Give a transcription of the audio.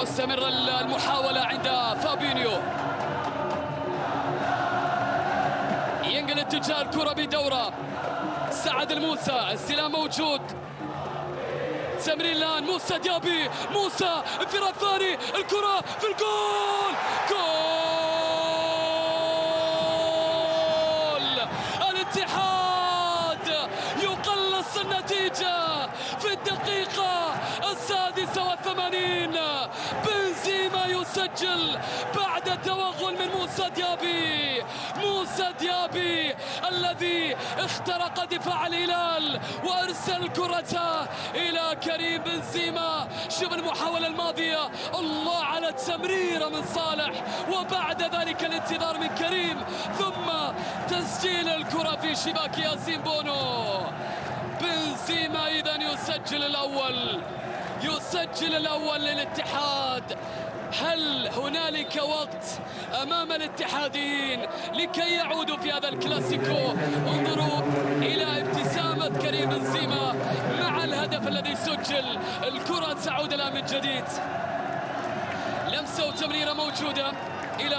مستمر المحاولة عند فابينيو، ينقل اتجاه الكرة بدورة. سعد الموسى، استلام موجود، تمرير الآن موسى ديابي، موسى انفراد ثاني، الكرة في الجول، جول الاتحاد يقلص النتيجة في الدقيقة 86. بنزيما يسجل بعد توغل من موسى ديابي، موسى ديابي الذي اخترق دفاع الهلال وارسل كرته الى كريم بنزيما. شوف المحاولة الماضية، الله على التمريرة من صالح، وبعد ذلك الانتظار من كريم، ثم تسجيل الكرة في شباك ياسين بونو. بنزيما اذا يسجل الاول للاتحاد. هل هنالك وقت امام الاتحاديين لكي يعودوا في هذا الكلاسيكو؟ انظروا الى ابتسامة كريم بنزيما مع الهدف الذي سجل. الكرة تعود الان من جديد، لمسة وتمريرة موجودة الى